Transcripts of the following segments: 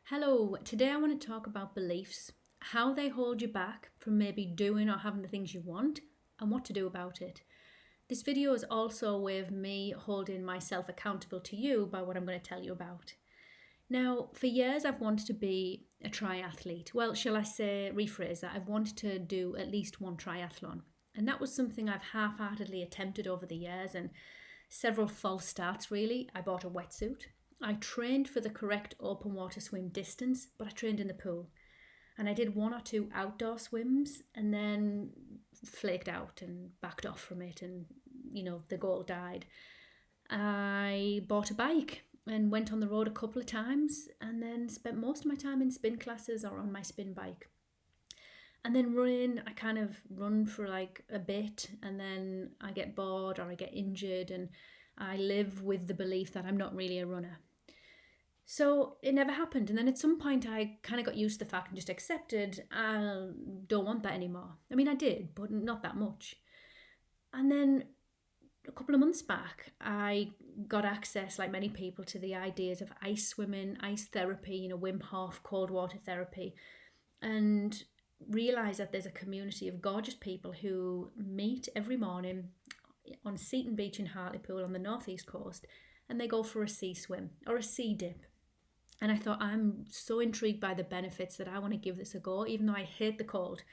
Hello, today I want to talk about beliefs, how they hold you back from maybe doing or having the things you want, and what to do about it. This video is also a way of me holding myself accountable to you by what I'm going to tell you about. Now, for years I've wanted to be a triathlete. Well, shall I say, rephrase that, I've wanted to do at least one triathlon. And that was something I've half-heartedly attempted over the years and several false starts really. I bought a wetsuit. I trained for the correct open water swim distance, but I trained in the pool. And I did one or two outdoor swims and then flaked out and backed off from it and, the goal died. I bought a bike and went on the road a couple of times and then spent most of my time in spin classes or on my spin bike. And then running, I kind of run for like a bit and then I get bored or I get injured and I live with the belief that I'm not really a runner. So it never happened. And then at some point I kind of got used to the fact and just accepted I don't want that anymore. I mean, I did, but not that much. And then a couple of months back, I got access, like many people, to the ideas of ice swimming, ice therapy, Wim Hof, cold water therapy, and realised that there's a community of gorgeous people who meet every morning on Seaton Beach in Hartlepool on the northeast coast, and they go for a sea swim or a sea dip. And I thought, I'm so intrigued by the benefits that I want to give this a go, even though I hate the cold.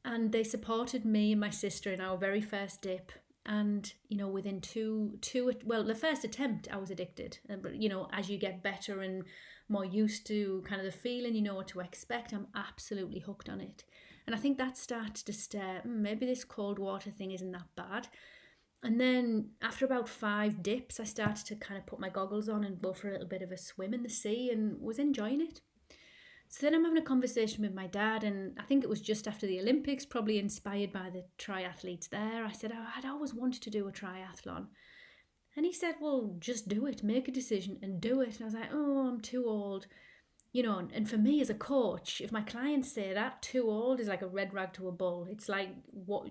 And they supported me and my sister in our very first dip. And, within the first attempt, I was addicted. But, as you get better and more used to kind of the feeling, you know what to expect, I'm absolutely hooked on it. And I think that starts to stare, maybe this cold water thing isn't that bad. And then after about 5 dips, I started to kind of put my goggles on and go for a little bit of a swim in the sea and was enjoying it. So then I'm having a conversation with my dad, and I think it was just after the Olympics, probably inspired by the triathletes there. I said, I'd always wanted to do a triathlon. And he said, well, just do it, make a decision and do it. And I was like, oh, I'm too old. And for me as a coach, if my clients say that too old is like a red rag to a bull, it's like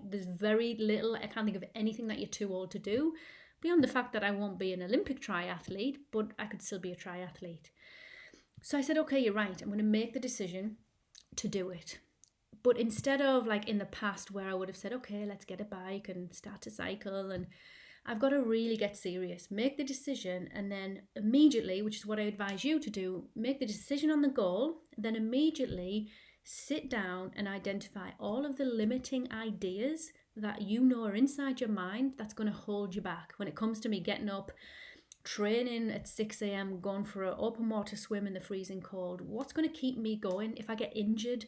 there's very little, I can't think of anything that you're too old to do, beyond the fact that I won't be an Olympic triathlete, but I could still be a triathlete. So I said, okay, you're right, I'm going to make the decision to do it. But instead of like in the past where I would have said, okay, let's get a bike and start to cycle, and I've got to really get serious, make the decision, and then immediately, which is what I advise you to do, make the decision on the goal, then immediately sit down and identify all of the limiting ideas that are inside your mind that's going to hold you back. When it comes to me getting up, training at 6 a.m, going for an open water swim in the freezing cold, what's going to keep me going if I get injured?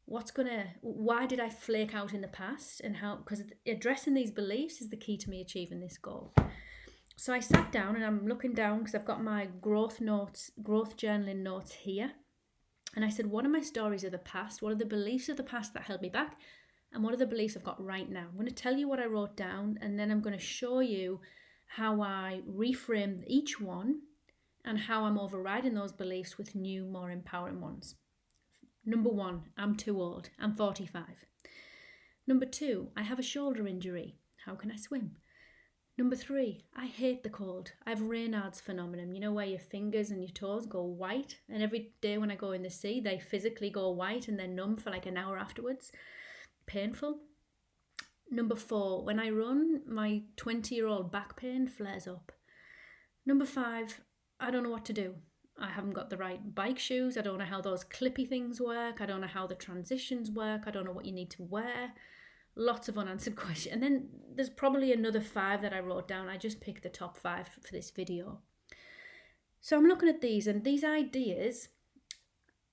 Why did I flake out in the past, and how? Because addressing these beliefs is the key to me achieving this goal. So I sat down and I'm looking down because I've got my growth journaling notes here. And I said, what are my stories of the past? What are the beliefs of the past that held me back? And what are the beliefs I've got right now? I'm going to tell you what I wrote down, and then I'm going to show you how I reframe each one and how I'm overriding those beliefs with new, more empowering ones. Number 1, I'm too old. I'm 45. Number 2, I have a shoulder injury. How can I swim? Number 3, I hate the cold. I have Raynaud's phenomenon, where your fingers and your toes go white. And every day when I go in the sea, they physically go white and they're numb for like an hour afterwards. Painful. Number 4, when I run, my 20-year-old back pain flares up. Number 5, I don't know what to do. I haven't got the right bike shoes. I don't know how those clippy things work. I don't know how the transitions work. I don't know what you need to wear. Lots of unanswered questions. And then there's probably another 5 that I wrote down. I just picked the top 5 for this video. So I'm looking at these, and these ideas,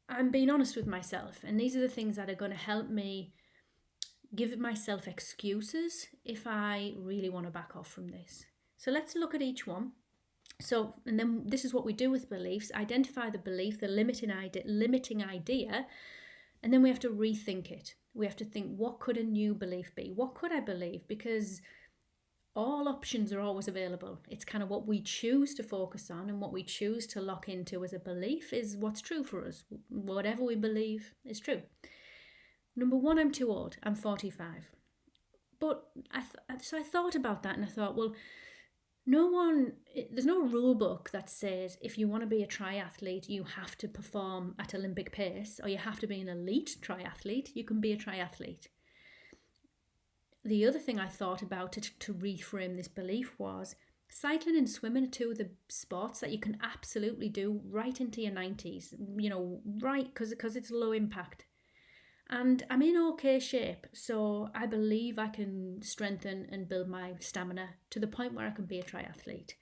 I'm being honest with myself. And these are the things that are going to help me give myself excuses if I really want to back off from this. So let's look at each one. So, and then this is what we do with beliefs: identify the belief, the limiting idea, and then we have to rethink it. We have to think, what could a new belief be? What could I believe? Because all options are always available. It's kind of what we choose to focus on and what we choose to lock into as a belief is what's true for us. Whatever we believe is true. Number 1, I'm too old. I'm 45. But so I thought about that and I thought, well, There's no rule book that says if you want to be a triathlete, you have to perform at Olympic pace or you have to be an elite triathlete. You can be a triathlete. The other thing I thought about to reframe this belief was cycling and swimming are two of the sports that you can absolutely do right into your 90s, right, because it's low impact. And I'm in okay shape, so I believe I can strengthen and build my stamina to the point where I can be a triathlete.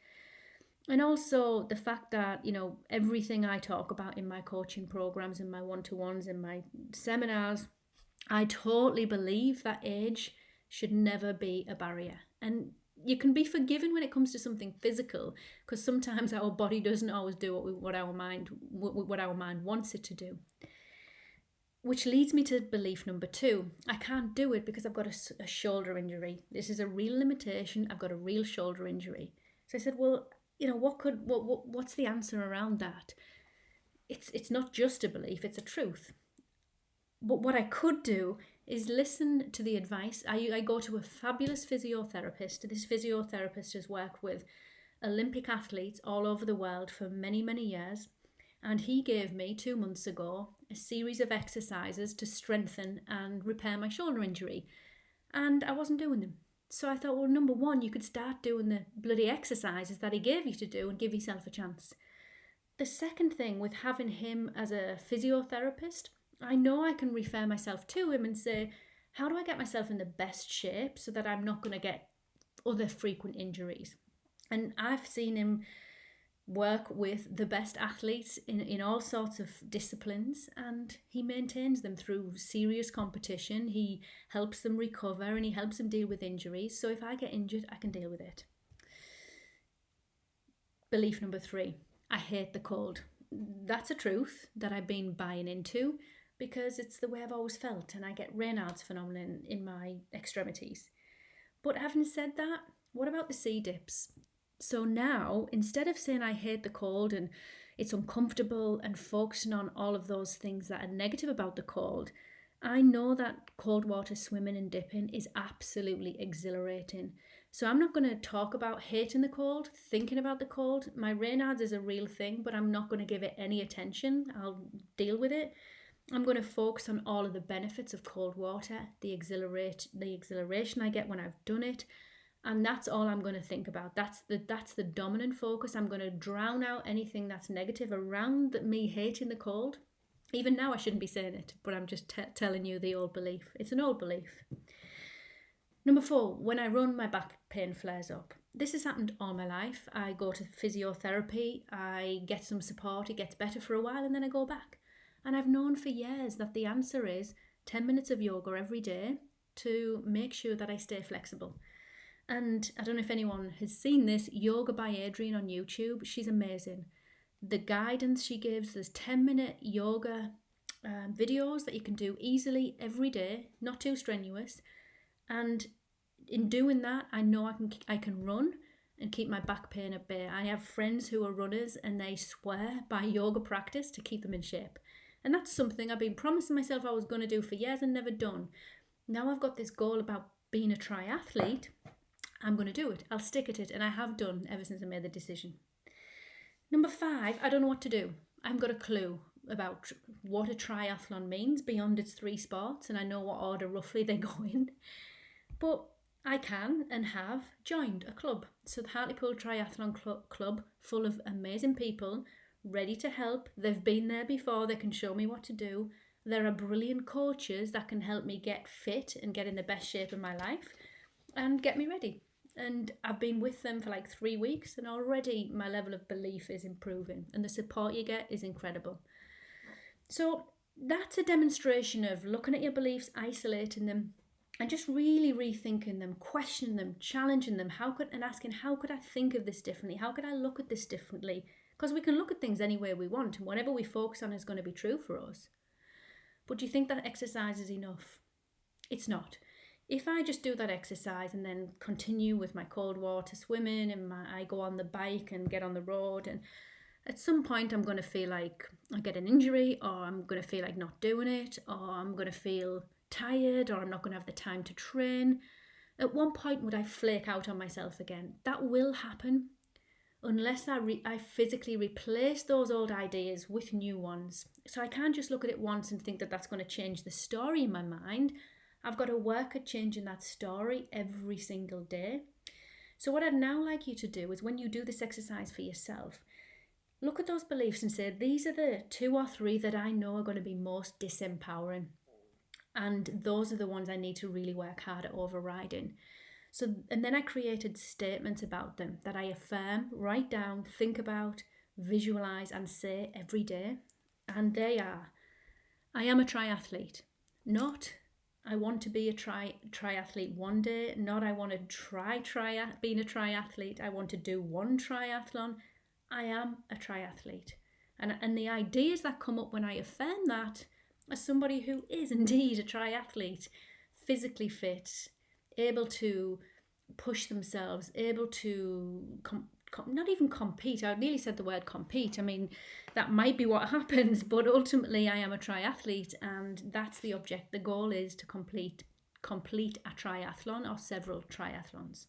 And also the fact that, everything I talk about in my coaching programs, in my one-to-ones, in my seminars, I totally believe that age should never be a barrier. And you can be forgiven when it comes to something physical, because sometimes our body doesn't always do what our mind wants it to do. Which leads me to belief number 2. I can't do it because I've got a shoulder injury. This is a real limitation. I've got a real shoulder injury. So I said, well, what's the answer around that? It's not just a belief, it's a truth. But what I could do is listen to the advice. I go to a fabulous physiotherapist. This physiotherapist has worked with Olympic athletes all over the world for many, many years. And he gave me 2 months ago a series of exercises to strengthen and repair my shoulder injury. And I wasn't doing them. So I thought, well, number 1, you could start doing the bloody exercises that he gave you to do and give yourself a chance. The second thing with having him as a physiotherapist, I know I can refer myself to him and say, how do I get myself in the best shape so that I'm not going to get other frequent injuries? And I've seen him work with the best athletes in all sorts of disciplines, and he maintains them through serious competition. He helps them recover and he helps them deal with injuries. So if I get injured, I can deal with it. Belief number 3, I hate the cold. That's a truth that I've been buying into because it's the way I've always felt, and I get Raynaud's phenomenon in my extremities. But having said that, what about the sea dips? So now, instead of saying I hate the cold and it's uncomfortable and focusing on all of those things that are negative about the cold, I know that cold water swimming and dipping is absolutely exhilarating. So I'm not going to talk about hating the cold, thinking about the cold. My Raynaud's is a real thing, but I'm not going to give it any attention. I'll deal with it. I'm going to focus on all of the benefits of cold water, the exhilaration I get when I've done it. And that's all I'm going to think about. That's the dominant focus. I'm going to drown out anything that's negative around me hating the cold. Even now I shouldn't be saying it, but I'm just telling you the old belief. It's an old belief. Number 4, when I run, my back pain flares up. This has happened all my life. I go to physiotherapy, I get some support, it gets better for a while, and then I go back. And I've known for years that the answer is 10 minutes of yoga every day to make sure that I stay flexible. And I don't know if anyone has seen this, Yoga by Adrienne on YouTube. She's amazing. The guidance she gives, there's 10-minute yoga videos that you can do easily every day, not too strenuous. And in doing that, I know I can run and keep my back pain at bay. I have friends who are runners and they swear by yoga practice to keep them in shape. And that's something I've been promising myself I was going to do for years and never done. Now I've got this goal about being a triathlete. I'm going to do it. I'll stick at it, and I have done ever since I made the decision. Number 5, I don't know what to do. I haven't got a clue about what a triathlon means beyond its 3 sports, and I know what order roughly they go in. But I can and have joined a club. So the Hartlepool Triathlon Club, full of amazing people, ready to help. They've been there before. They can show me what to do. There are brilliant coaches that can help me get fit and get in the best shape of my life and get me ready. And I've been with them for like 3 weeks, and already my level of belief is improving, and the support you get is incredible. So that's a demonstration of looking at your beliefs, isolating them, and just really rethinking them, questioning them, challenging them, and asking, how could I think of this differently? How could I look at this differently? Because we can look at things any way we want, and whatever we focus on is going to be true for us. But do you think that exercise is enough? It's not. If I just do that exercise and then continue with my cold water swimming and I go on the bike and get on the road, and at some point I'm going to feel like I get an injury, or I'm going to feel like not doing it, or I'm going to feel tired, or I'm not going to have the time to train, At one point, would I flake out on myself again? That will happen unless I physically replace those old ideas with new ones. So I can't just look at it once and think that that's going to change the story in my mind. I've got to work at changing that story every single day. So what I'd now like you to do is, when you do this exercise for yourself, look at those beliefs and say, these are the 2 or 3 that I know are going to be most disempowering. And those are the ones I need to really work hard at overriding. So, and then I created statements about them that I affirm, write down, think about, visualize, and say every day. And they are: I am a triathlete. Not I want to be a triathlete one day. Not I want to try being a triathlete. I want to do one triathlon. I am a triathlete. And the ideas that come up when I affirm that, as somebody who is indeed a triathlete, physically fit, able to push themselves, able to not even compete. I nearly said the word compete. I mean, that might be what happens, but ultimately I am a triathlete, and that's the object. The goal is to complete a triathlon or several triathlons.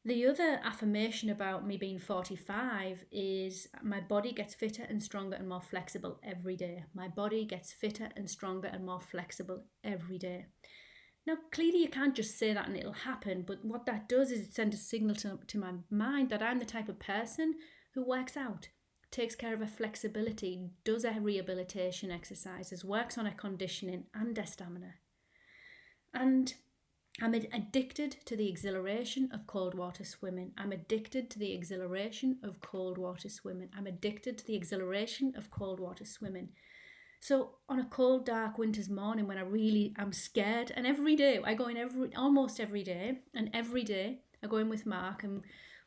The other affirmation about me being 45 is my body gets fitter and stronger and more flexible every day. My body gets fitter and stronger and more flexible every day. Now, clearly you can't just say that and it'll happen, but what that does is it sends a signal to my mind that I'm the type of person who works out, takes care of her flexibility, does her rehabilitation exercises, works on her conditioning and her stamina. And I'm addicted to the exhilaration of cold water swimming. I'm addicted to the exhilaration of cold water swimming. I'm addicted to the exhilaration of cold water swimming. So on a cold, dark winter's morning when I'm scared, and every day I go in almost every day, and every day I go in with Mark and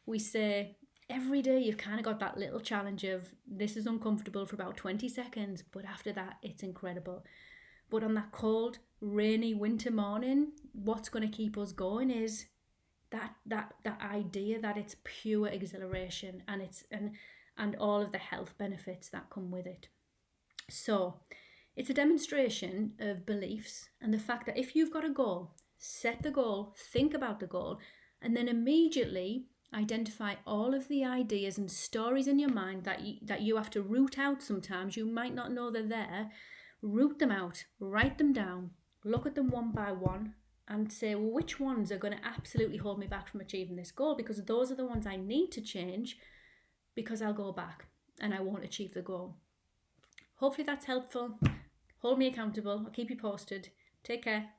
we say, every day you've kind of got that little challenge of, this is uncomfortable for about 20 seconds, but after that it's incredible. But on that cold, rainy winter morning, what's going to keep us going is that idea that it's pure exhilaration, and all of the health benefits that come with it. So it's a demonstration of beliefs and the fact that if you've got a goal, set the goal, think about the goal, and then immediately identify all of the ideas and stories in your mind that you have to root out sometimes. You might not know they're there. Root them out, write them down, look at them one by one, and say, well, which ones are going to absolutely hold me back from achieving this goal? Because those are the ones I need to change, because I'll go back and I won't achieve the goal. Hopefully that's helpful. Hold me accountable. I'll keep you posted. Take care.